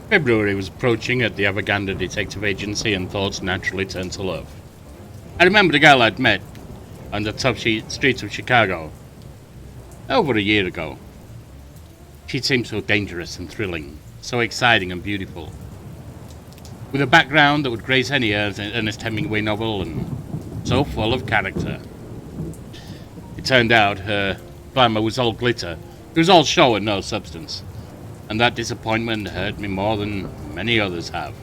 February was approaching at the Avaganda Detective Agency, and thoughts naturally turned to love. I remembered a girl I'd met on the top streets of Chicago over a year ago. She seemed so dangerous and thrilling, so exciting and beautiful, with a background that would grace any Ernest Hemingway novel, and so full of character. It turned out her glamour was all glitter. It was all show and no substance, and that disappointment hurt me more than many others have.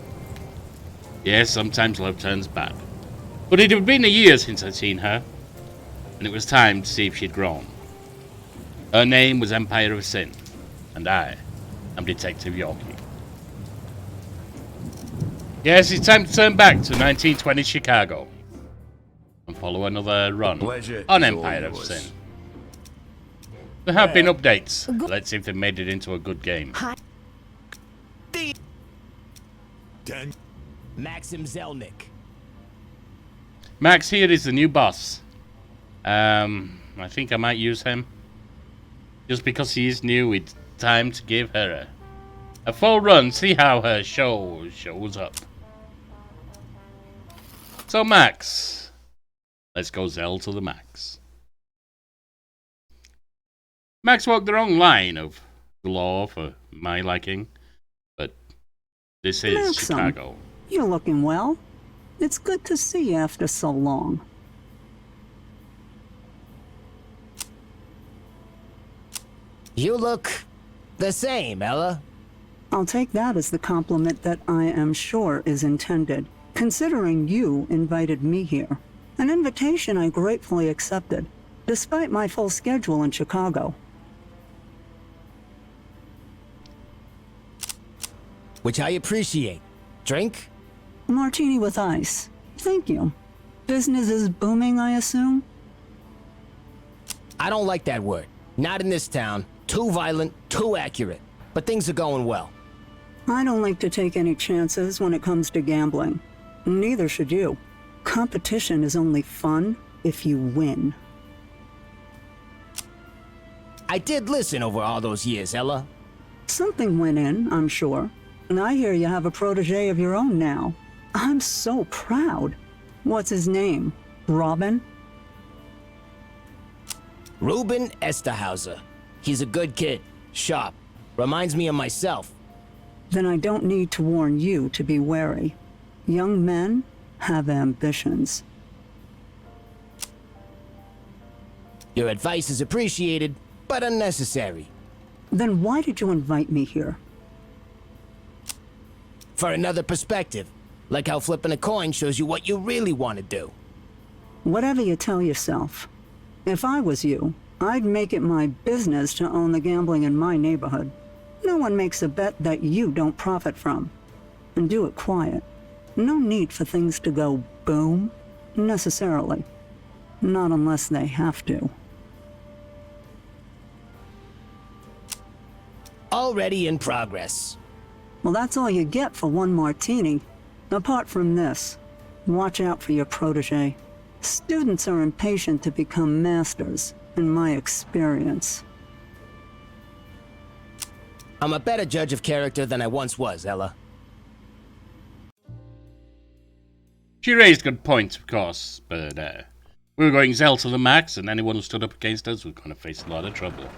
Yes, sometimes love turns bad. But it had been a year since I'd seen her, and it was time to see if she'd grown. Her name was Empire of Sin, and I am Detective Yorkie. Yes, it's time to turn back to 1920 Chicago and follow another run on Empire of Sin. There have been updates. Let's see if they made it into a good game. MAXIM Zelnick. Max here is the new boss. I think I might use him. Just because he is new, it's time to give her a full run, see how her shows up. So Max, let's go Zell to the max. Max walked the wrong line of the law for my liking, but this is MAXIM, Chicago. You're looking well. It's good to see you after so long. You look the same, Ella. I'll take that as the compliment that I am sure is intended, considering you invited me here. An invitation I gratefully accepted, despite my full schedule in Chicago. Which I appreciate. Drink? Martini with ice. Thank you. Business is booming, I assume? I don't like that word. Not in this town. Too violent, too accurate. But things are going well. I don't like to take any chances when it comes to gambling. Neither should you. Competition is only fun if you win. I did listen over all those years, Ella. Something went in, I'm sure. And I hear you have a protege of your own now. I'm so proud. What's his name? Robin? Ruben Esterhauser. He's a good kid. Sharp. Reminds me of myself. Then I don't need to warn you to be wary. Young men have ambitions. Your advice is appreciated, but unnecessary. Then why did you invite me here? For another perspective. Like how flipping a coin shows you what you really want to do. Whatever you tell yourself. If I was you, I'd make it my business to own the gambling in my neighborhood. No one makes a bet that you don't profit from. And do it quiet. No need for things to go boom, necessarily. Not unless they have to. Already in progress. Well, that's all you get for one martini. Apart from this, watch out for your protege. Students are impatient to become masters, in my experience. I'm a better judge of character than I once was, Ella. She raised good points, of course, but we were going Zell to the max, and anyone who stood up against us was going to face a lot of trouble.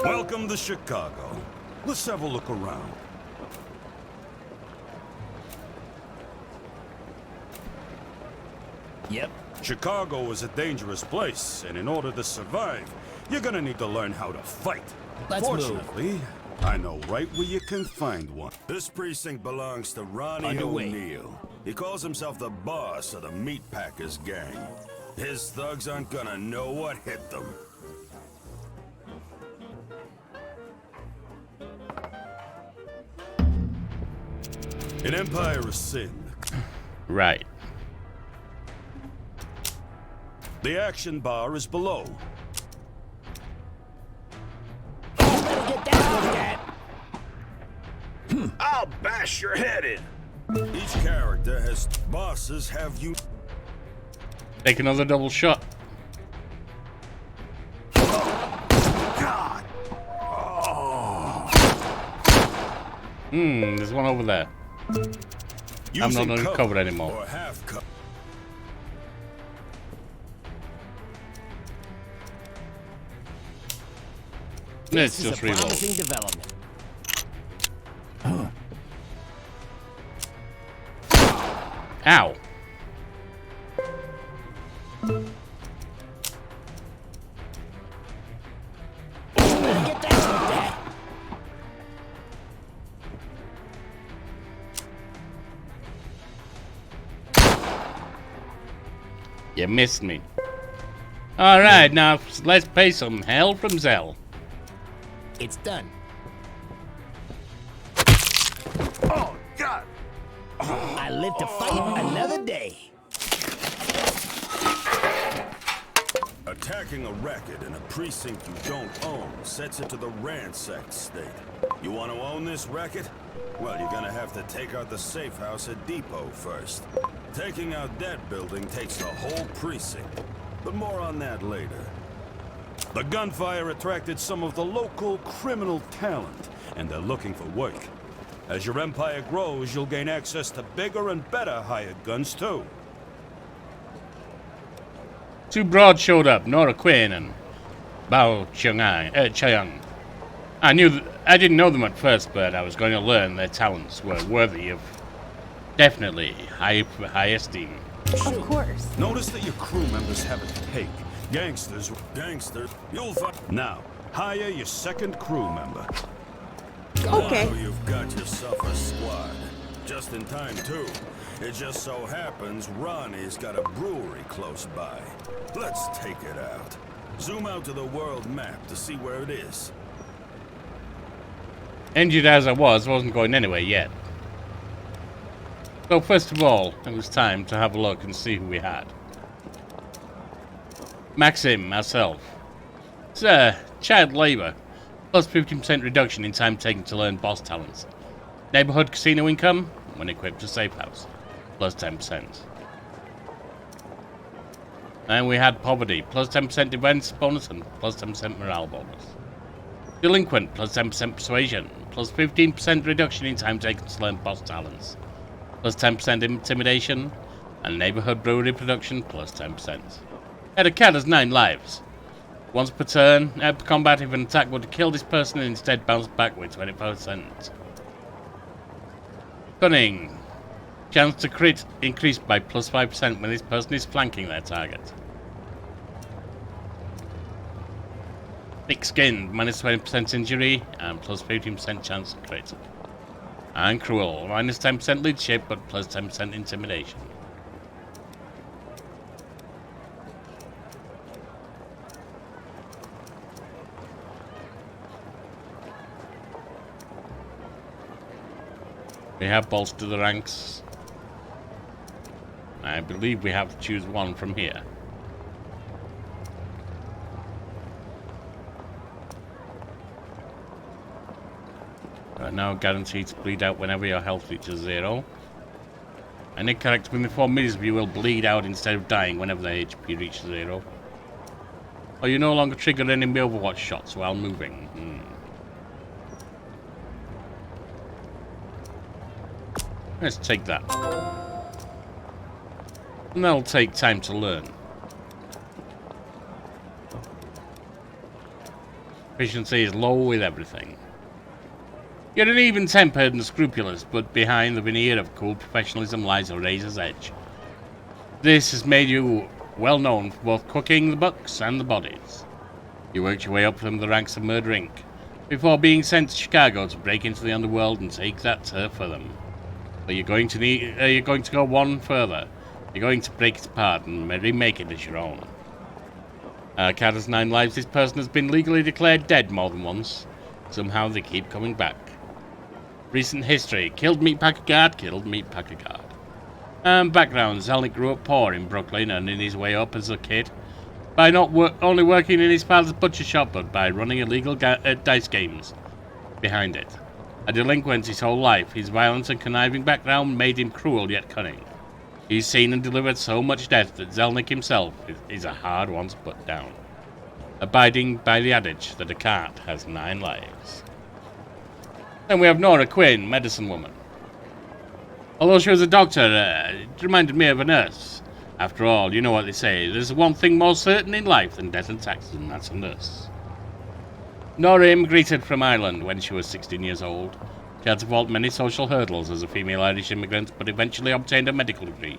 Welcome to Chicago. Let's have a look around. Yep. Chicago is a dangerous place, and in order to survive, you're gonna need to learn how to fight. Let's move. Fortunately, I know right where you can find one. This precinct belongs to Ronnie Underway. O'Neill. He calls himself the boss of the Meatpackers gang. His thugs aren't gonna know what hit them. An Empire of Sin. Right. The action bar is below. Better get that looked at. I'll bash your head in. Each character has bosses have you. Take another double shot. God. There's one over there. I'm not Using uncovered anymore. Or half cover. Let's This is just a reload. promising development. Ow. Better get that looked at. You missed me. Alright, now let's pay some hell from Zell. It's done. Oh, God. I live to fight another day. Attacking a racket in a precinct you don't own sets it to the ransacked state. You want to own this racket? Well, you're gonna have to take out the safe house at Depot first. Taking out that building takes the whole precinct, but more on that later. The gunfire attracted some of the local criminal talent, and they're looking for work. As your empire grows, you'll gain access to bigger and better hired guns too. Two broads showed up, Nora Quinn and Bao Chiang. I didn't know them at first, but I was going to learn their talents were worthy of definitely high esteem. Of course. Notice that your crew members have a cake. Gangsters, you'll find. Now, hire your second crew member. Okay. Now you've got yourself a squad. Just in time, too. It just so happens Ronnie's got a brewery close by. Let's take it out. Zoom out to the world map to see where it is. Injured as I wasn't going anywhere yet. So first of all, it was time to have a look and see who we had. MAXIM, myself. It's child labor, plus 15% reduction in time taken to learn boss talents. Neighborhood casino income, when equipped to safe house, plus 10%. And we had poverty, plus 10% defense bonus and plus 10% morale bonus. Delinquent, plus 10% persuasion, plus 15% reduction in time taken to learn boss talents, plus 10% intimidation, and neighborhood brewery production, plus 10%. Had a cat has 9 lives. Once per turn, per combat, if an attack would have killed this person and instead bounced back with 20%. Cunning. Chance to crit increased by plus 5% when this person is flanking their target. Thick skin, minus 20% injury and plus 15% chance to crit. And cruel, minus 10% leadership but plus 10% intimidation. We have bolstered the ranks. I believe we have to choose one from here. You are now guaranteed to bleed out whenever your health reaches 0. Any character within 4 meters of you will bleed out instead of dying whenever their HP reaches 0. Or you no longer trigger any Overwatch shots while moving. Let's take that. And that'll take time to learn. Efficiency is low with everything. You're an even-tempered and scrupulous, but behind the veneer of cool professionalism lies a razor's edge. This has made you well known for both cooking the books and the bodies. You worked your way up from the ranks of Murder Inc. before being sent to Chicago to break into the underworld and take that turf for them. But you're going to go one further. You're going to break it apart and remake it as your own. Cat has 9 lives. This person has been legally declared dead more than once. Somehow they keep coming back. Recent history. Killed meatpacker guard, killed meatpacker guard. Background. Zelnick grew up poor in Brooklyn and in his way up as a kid. By not only working in his father's butcher shop, but by running illegal dice games behind it. A delinquent his whole life, his violent and conniving background made him cruel yet cunning. He's seen and delivered so much death that Zelnick himself is a hard one to put down, abiding by the adage that a cat has 9 lives. Then we have Nora Quinn, medicine woman. Although she was a doctor, it reminded me of a nurse. After all, you know what they say, there's one thing more certain in life than death and taxes, and that's a nurse. Nora immigrated from Ireland when she was 16 years old. She had to vault many social hurdles as a female Irish immigrant, but eventually obtained a medical degree.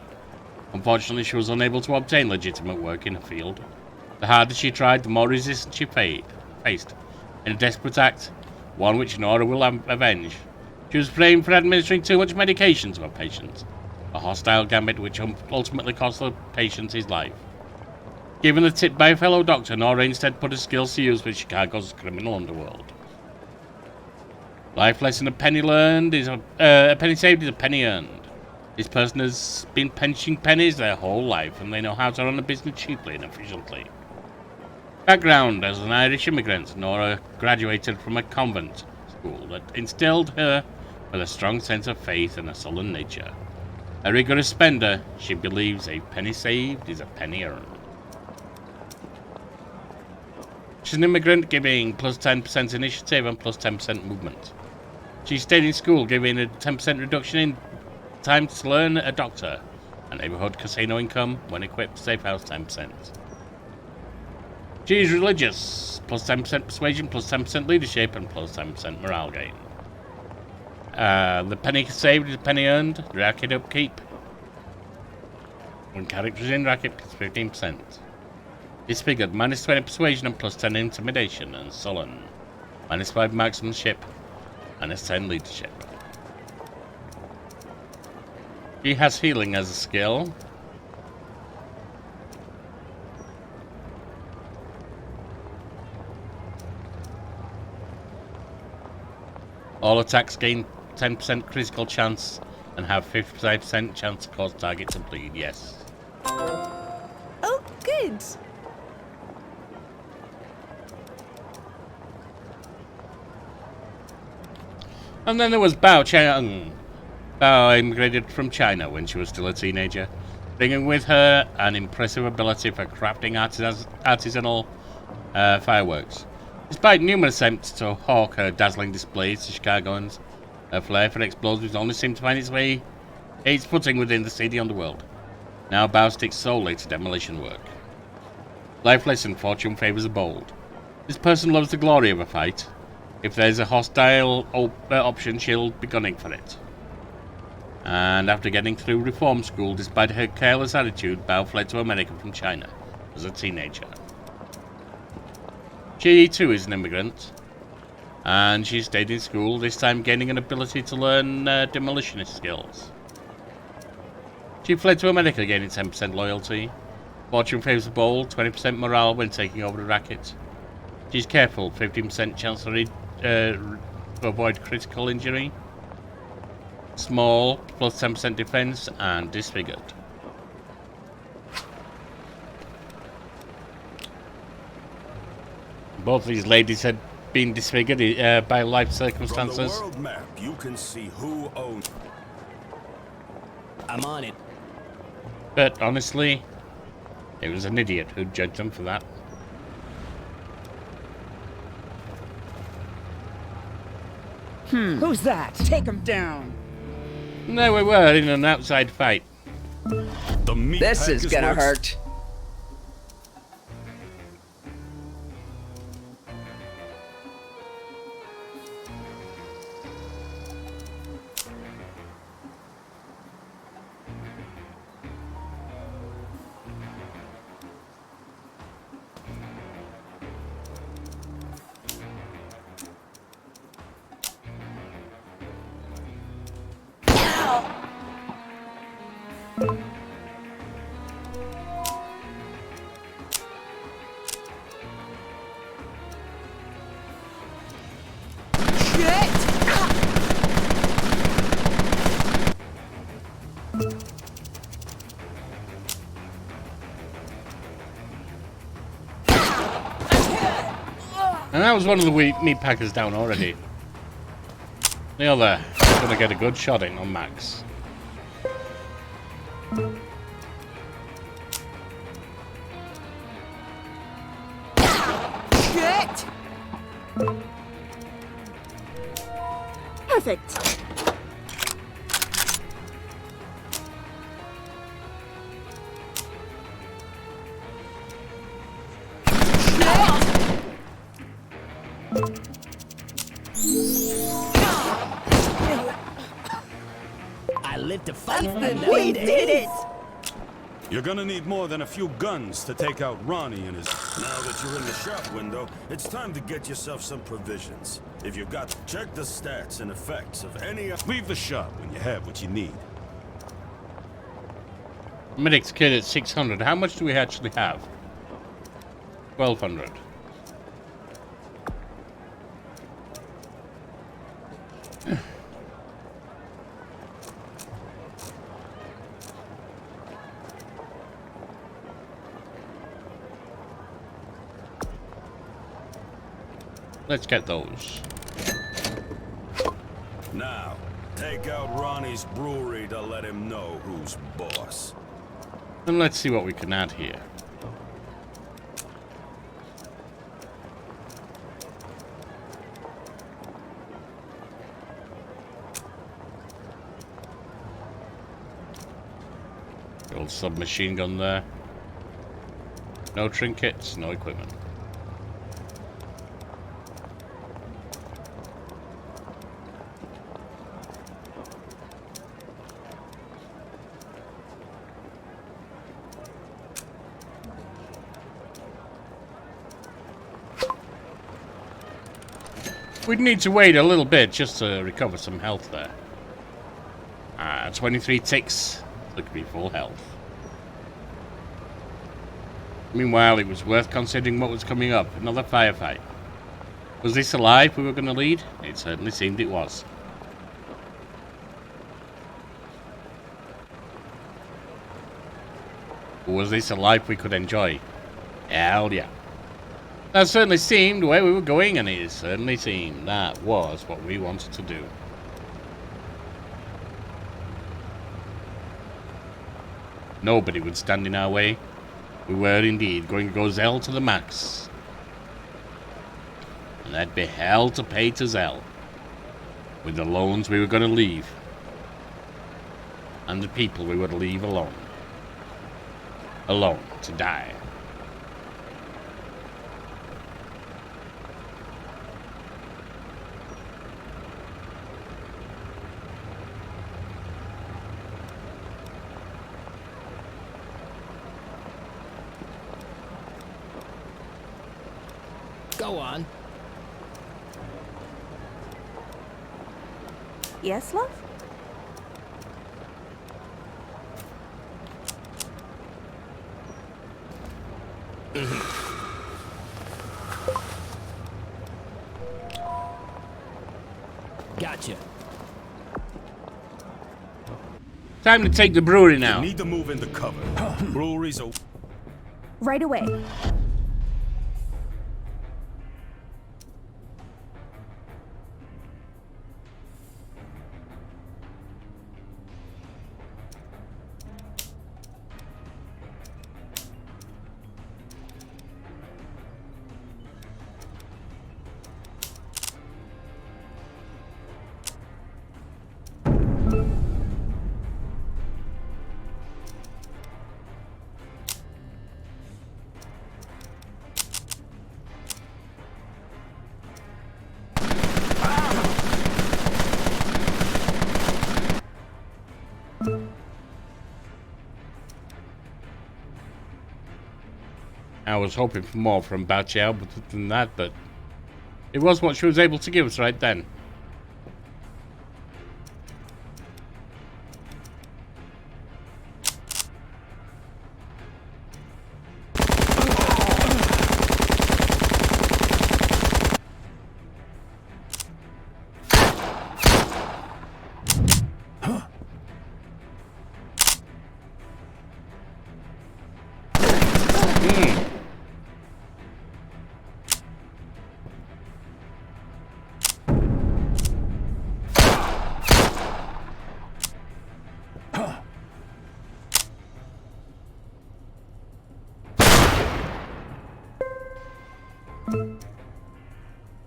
Unfortunately, she was unable to obtain legitimate work in her field. The harder she tried, the more resistance she faced. In a desperate act, one which Nora will avenge, she was framed for administering too much medication to her patients, a hostile gambit which ultimately cost the patient his life. Given the tip by a fellow doctor, Nora instead put her skills to use with Chicago's criminal underworld. Life lesson: a penny learned is a penny saved is a penny earned. This person has been pinching pennies their whole life, and they know how to run a business cheaply and efficiently. Background: as an Irish immigrant, Nora graduated from a convent school that instilled her with a strong sense of faith and a sullen nature. A rigorous spender, she believes a penny saved is a penny earned. She's an immigrant, giving plus 10% initiative and plus 10% movement. She stayed in school, giving a 10% reduction in time to learn a doctor. A neighborhood casino income, when equipped, safe house 10%. She is religious, plus 10% persuasion, plus 10% leadership, and plus 10% morale gain. The penny saved is a penny earned, racket upkeep. When characters in racket, plus 15%. Disfigured, minus 20 persuasion and plus 10 intimidation, and sullen. Minus 5 marksmanship, minus 10 leadership. He has healing as a skill. All attacks gain 10% critical chance and have 55% chance to cause target to bleed, yes. Oh, good. And then there was Bao Chang. Bao immigrated from China when she was still a teenager, bringing with her an impressive ability for crafting artisanal fireworks. Despite numerous attempts to hawk her dazzling displays to Chicagoans, her flair for explosives only seemed to find its footing within the seedy underworld. Now Bao sticks solely to demolition work. Life lesson: fortune favors the bold. This person loves the glory of a fight. If there's a hostile option, she'll be gunning for it. And after getting through reform school, despite her careless attitude, Bao fled to America from China as a teenager. She too is an immigrant, and she stayed in school, this time gaining an ability to learn demolitionist skills. She fled to America, gaining 10% loyalty. Fortune favors the bold, 20% morale when taking over the racket. She's careful, 15% chance to avoid critical injury. Small, plus 10% defense, and disfigured. Both these ladies had been disfigured by life circumstances. From the world map, you can see who owns. I'm on it. But honestly, it was an idiot who judged them for that. Who's that? Take him down. There we were in an outside fight. The meat This is packers gonna works- hurt. And that was one of the meat packers down already. Neil there. Gonna get a good shot in on Max. Shit! Perfect. I live to fight. We did it! You're gonna need more than a few guns to take out Ronnie and his... Now that you're in the shop window, it's time to get yourself some provisions. If you've got... Check the stats and effects of any... Leave the shop when you have what you need. Medic's kit at 600. How much do we actually have? 1200. Let's get those. Now, take out Ronnie's brewery to let him know who's boss. And let's see what we can add here. The old submachine gun there. No trinkets, no equipment. We'd need to wait a little bit just to recover some health there. 23 ticks. Look at me, full health. Meanwhile, it was worth considering what was coming up. Another firefight. Was this a life we were going to lead? It certainly seemed it was. Or was this a life we could enjoy? Hell yeah. That certainly seemed the way we were going, and it certainly seemed that was what we wanted to do. Nobody would stand in our way. We were indeed going to go Zell to the max. And that'd be hell to pay to Zell. With the loans we were going to leave. And the people we would leave alone. Alone to die. Go on. Yes, love? Gotcha. Time to take the brewery now. You need to move into cover. Breweries open. Right away. I was hoping for more from Bachiao than that, but it was what she was able to give us right then.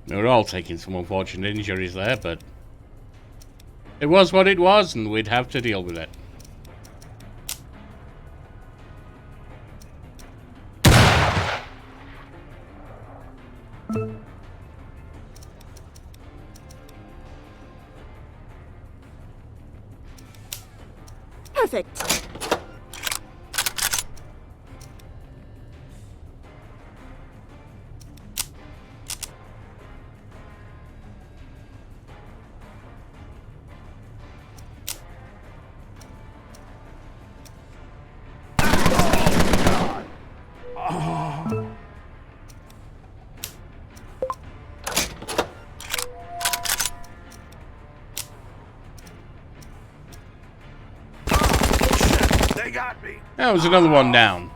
We were all taking some unfortunate injuries there, but it was what it was, and we'd have to deal with it. Perfect. They got me. That was another one down.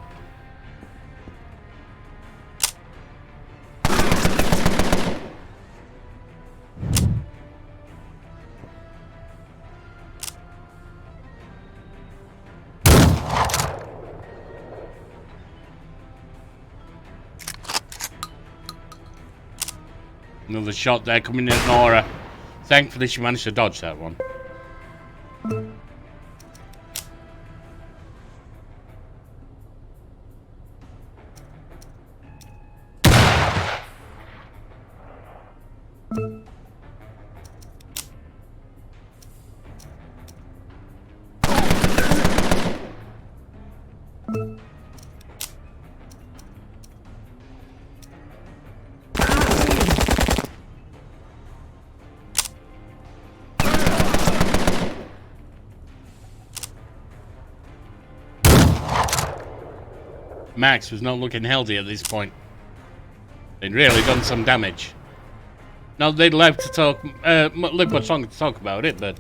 Another shot there coming in at Nora. Thankfully she managed to dodge that one. Max was not looking healthy at this point. They'd really done some damage. Now they'd live to talk, live much longer to talk about it, but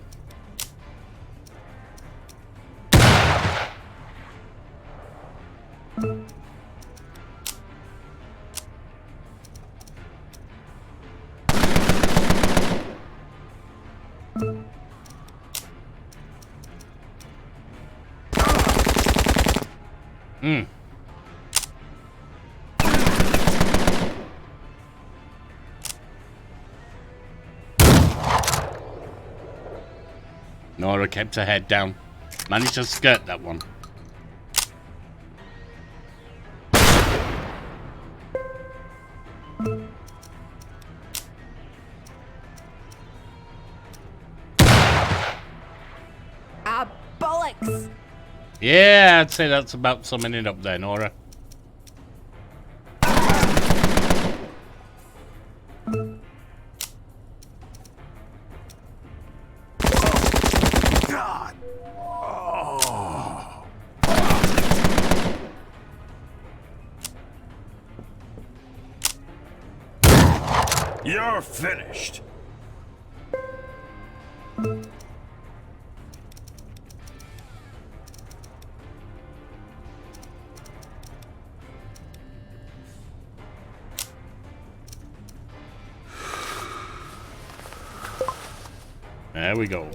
Nora kept her head down. Managed to skirt that one. Ah, bollocks! Yeah, I'd say that's about summing it up there, Nora. God. Oh. You're finished. There we go.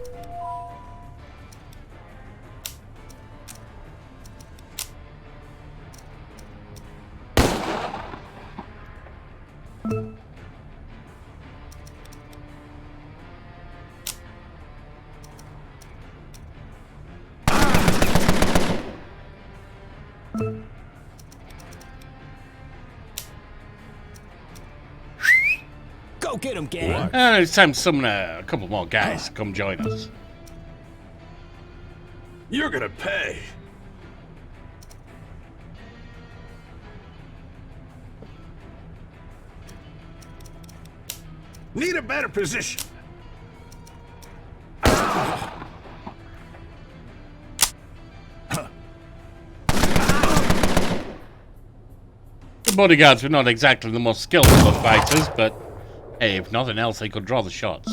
Go get him, gang. It's time to summon a couple more guys to come join us. You're gonna pay. Need a better position. The bodyguards were not exactly the most skillful of fighters, but hey, if nothing else, they could draw the shots.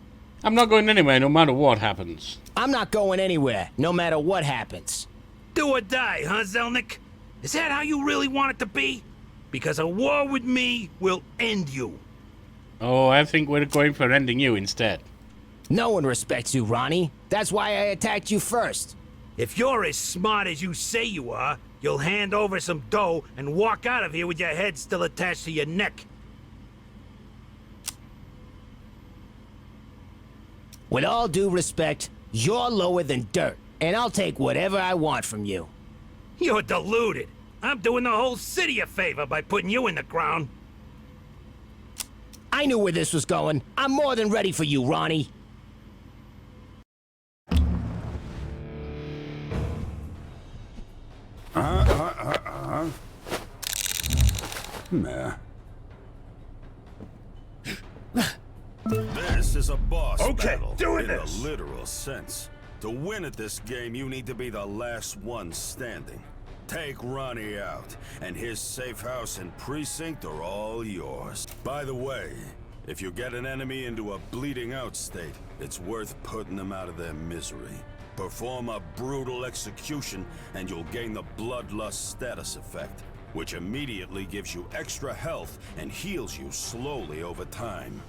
I'm not going anywhere no matter what happens. I'm not going anywhere, no matter what happens. Do or die, huh, Zelnick? Is that how you really want it to be? Because a war with me will end you. Oh, I think we're going for ending you instead. No one respects you, Ronnie. That's why I attacked you first. If you're as smart as you say you are, you'll hand over some dough and walk out of here with your head still attached to your neck. With all due respect, you're lower than dirt, and I'll take whatever I want from you. You're deluded. I'm doing the whole city a favor by putting you in the ground. I knew where this was going. I'm more than ready for you, Ronnie. Nah. This is a boss battle doing in this. a literal sense. To win at this game, you need to be the last one standing. Take Ronnie out, and his safe house and precinct are all yours. By the way, if you get an enemy into a bleeding out state, it's worth putting them out of their misery. Perform a brutal execution, and you'll gain the bloodlust status effect, which immediately gives you extra health and heals you slowly over time.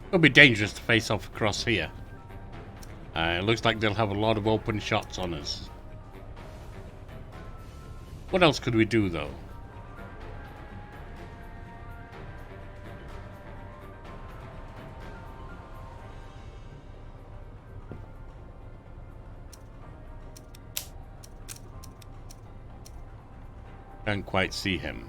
It'll be dangerous to face off across here. It looks like they'll have a lot of open shots on us. What else could we do, though? Can't quite see him.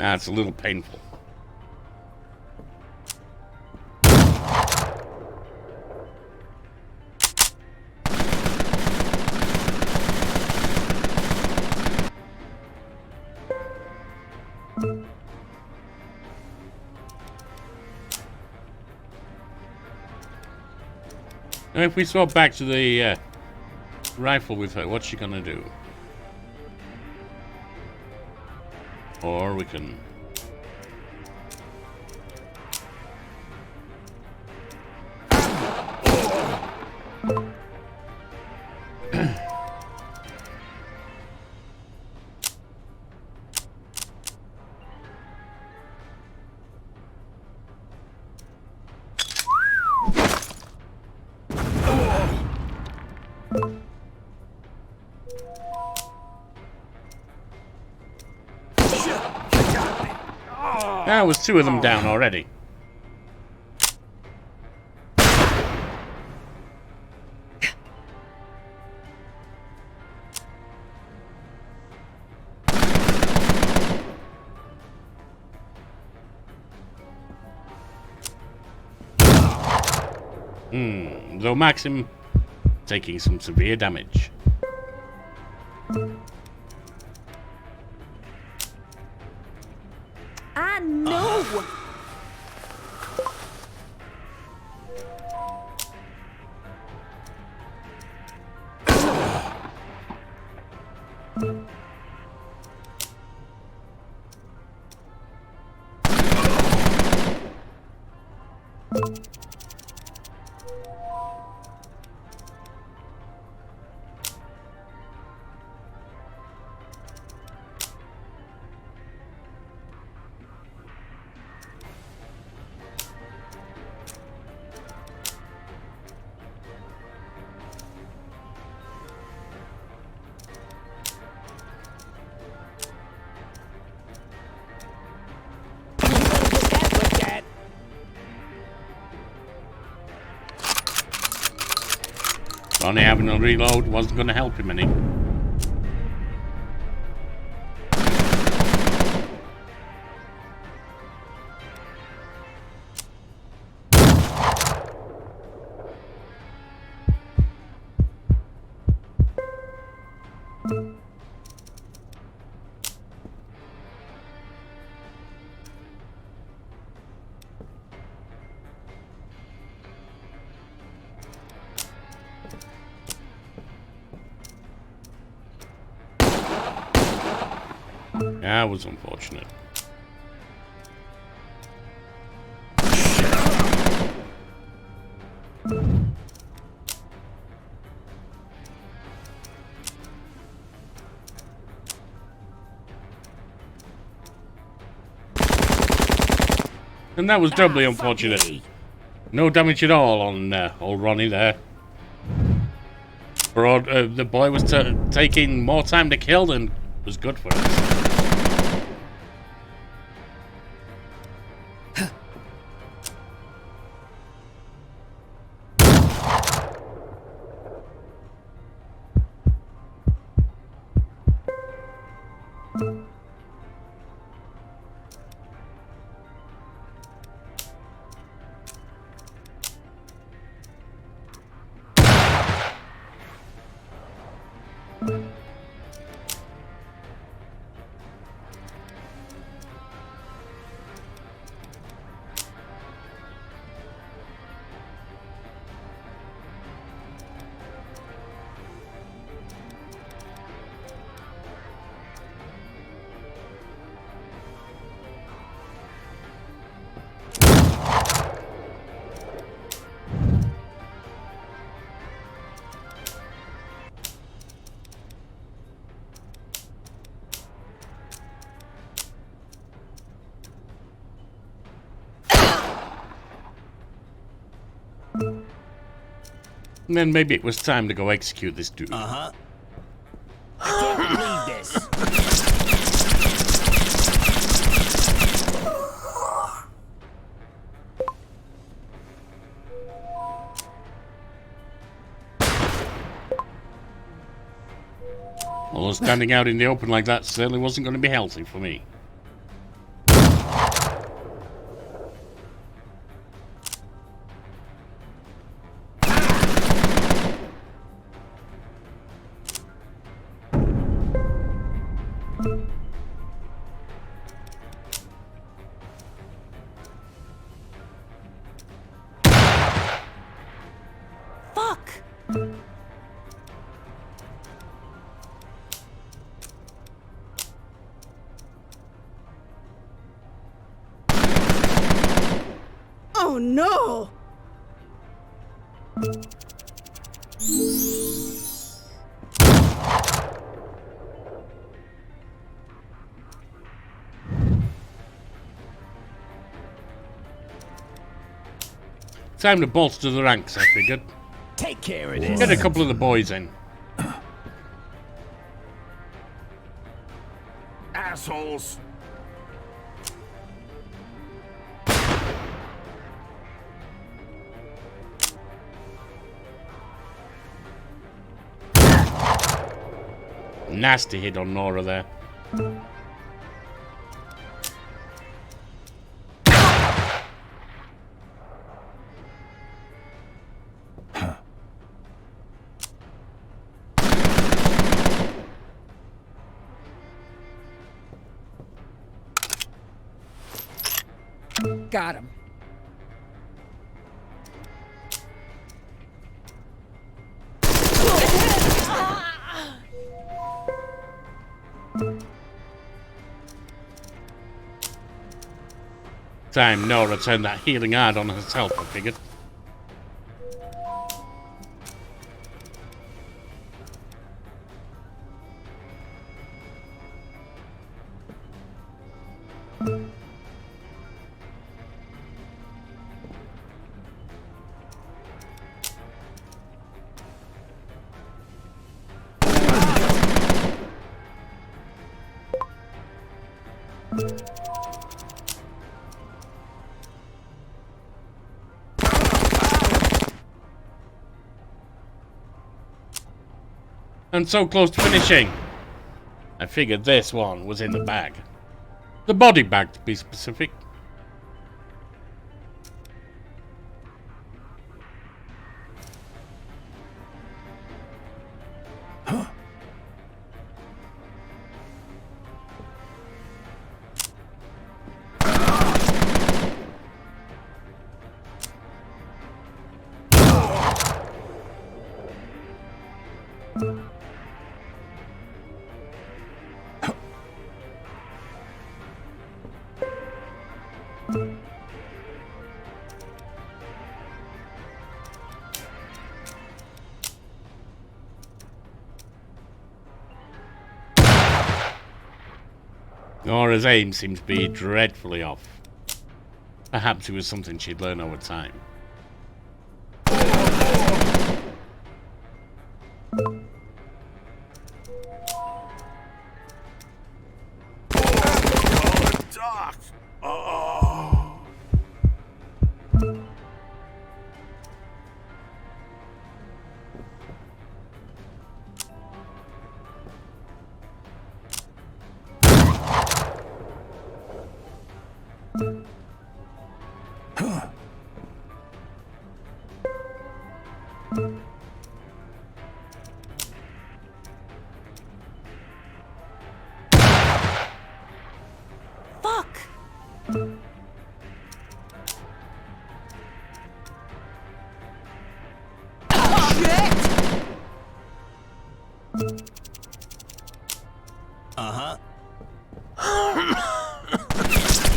It's a little painful. Now if we swap back to the rifle with her, what's she gonna do? Or we can... There was two of them down already. Though MAXIM taking some severe damage. I know. Only having a reload wasn't going to help him any. That was unfortunate. And that was doubly unfortunate. No damage at all on old Ronnie there. The boy was taking more time to kill than was good for us. And then maybe it was time to go execute this dude. I can't believe this. Although standing out in the open like that certainly wasn't going to be healthy for me. Fuck. Oh no! Time to bolster the ranks, I figured. Take care of this. Get a couple of the boys in. Assholes. Nasty hit on Nora there. got him. Time Nora turned that healing art on herself, I figured. And so close to finishing. I figured this one was in the bag. The body bag, to be specific. Nora's aim seems to be dreadfully off. Perhaps it was something she'd learn over time. Doc! Oh. Fuck!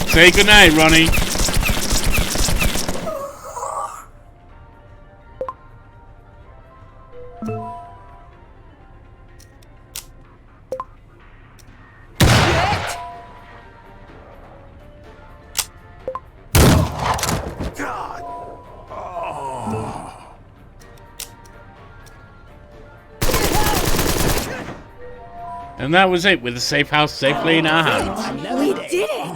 Say goodnight, Ronnie. God! Oh. And that was it, with the safe house safely in our hands. We did it!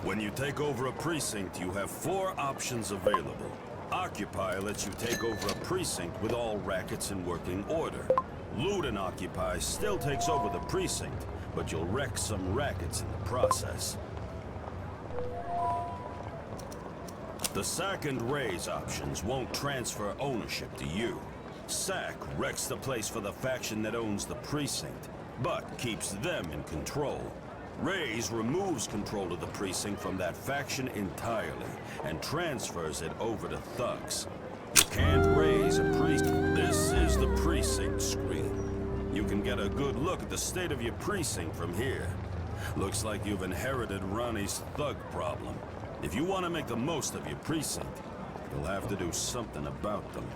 When you take over a precinct, you have 4 options available. Occupy lets you take over a precinct with all rackets in working order. Loot and Occupy still takes over the precinct, but you'll wreck some rackets in the process. The Sack and Raise options won't transfer ownership to you. Sack wrecks the place for the faction that owns the precinct, but keeps them in control. Raise removes control of the precinct from that faction entirely and transfers it over to thugs. You can't raise a precinct. This is the precinct screen. You can get a good look at the state of your precinct from here. Looks like you've inherited Ronnie's thug problem. If you want to make the most of your precinct, you'll have to do something about them.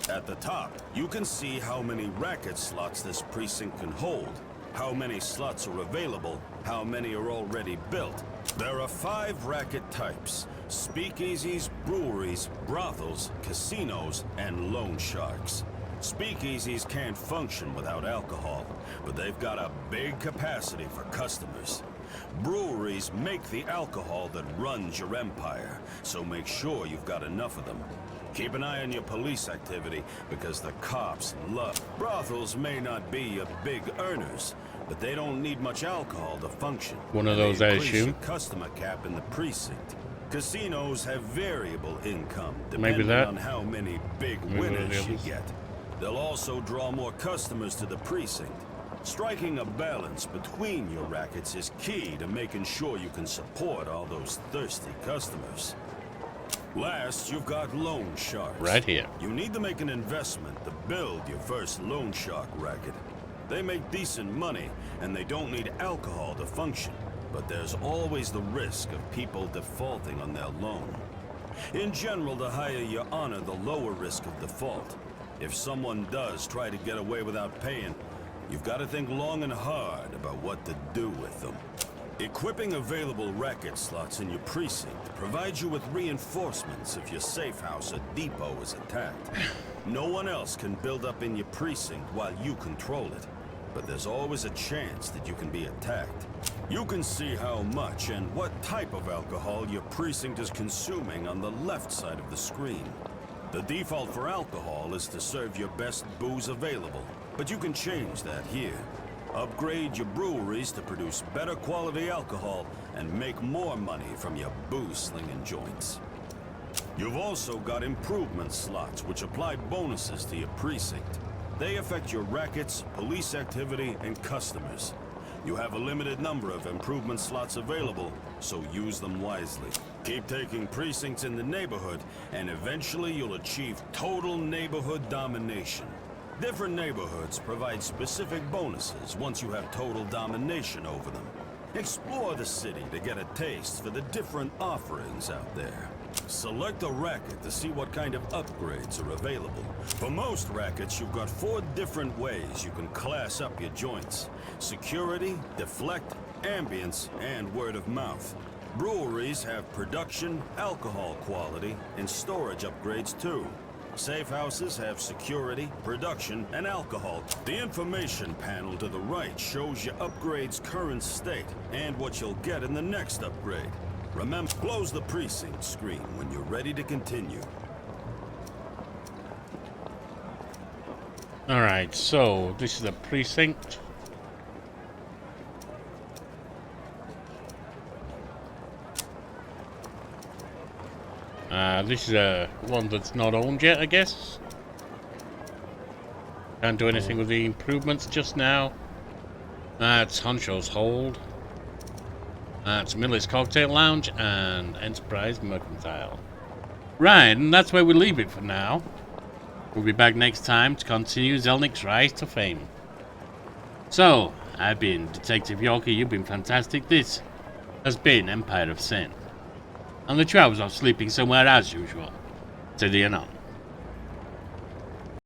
At the top, you can see how many racket slots this precinct can hold, how many slots are available, how many are already built. There are 5 racket types: speakeasies, breweries, brothels, casinos, and loan sharks. Speakeasies can't function without alcohol, but they've got a big capacity for customers. Breweries make the alcohol that runs your empire, so make sure you've got enough of them. Keep an eye on your police activity, because the cops love. Brothels may not be your big earners, but they don't need much alcohol to function. One of those, I Increase assume. your customer cap in the precinct. Casinos have variable income Maybe depending that. on how many big Maybe winners the you others. get. They'll also draw more customers to the precinct. Striking a balance between your rackets is key to making sure you can support all those thirsty customers. Last, you've got loan sharks. Right here. You need to make an investment to build your first loan shark racket. They make decent money, and they don't need alcohol to function. But there's always the risk of people defaulting on their loan. In general, the higher you honor, the lower risk of default. If someone does try to get away without paying, you've got to think long and hard about what to do with them. Equipping available racket slots in your precinct provides you with reinforcements if your safe house or depot is attacked. No one else can build up in your precinct while you control it, but there's always a chance that you can be attacked. You can see how much and what type of alcohol your precinct is consuming on the left side of the screen. The default for alcohol is to serve your best booze available, but you can change that here. Upgrade your breweries to produce better quality alcohol and make more money from your booze-slinging joints. You've also got improvement slots which apply bonuses to your precinct. They affect your rackets, police activity, and customers. You have a limited number of improvement slots available, so use them wisely. Keep taking precincts in the neighborhood, and eventually you'll achieve total neighborhood domination. Different neighborhoods provide specific bonuses once you have total domination over them. Explore the city to get a taste for the different offerings out there. Select a racket to see what kind of upgrades are available. For most rackets, you've got 4 different ways you can class up your joints: security, deflect, ambience, and word of mouth. Breweries have production, alcohol quality, and storage upgrades too. Safe houses have security, production, and alcohol. The information panel to the right shows your upgrade's current state and what you'll get in the next upgrade. Remember, close the precinct screen when you're ready to continue. Alright, so this is the precinct. This is one that's not owned yet, I guess. Can't do anything with the improvements just now. That's Honcho's Hold. That's Miller's Cocktail Lounge and Enterprise Mercantile. Right, and that's where we leave it for now. We'll be back next time to continue Zelnick's rise to fame. So, I've been Detective Yorkie, you've been fantastic. This has been Empire of Sin. And the travels are sleeping somewhere as usual. To the anon.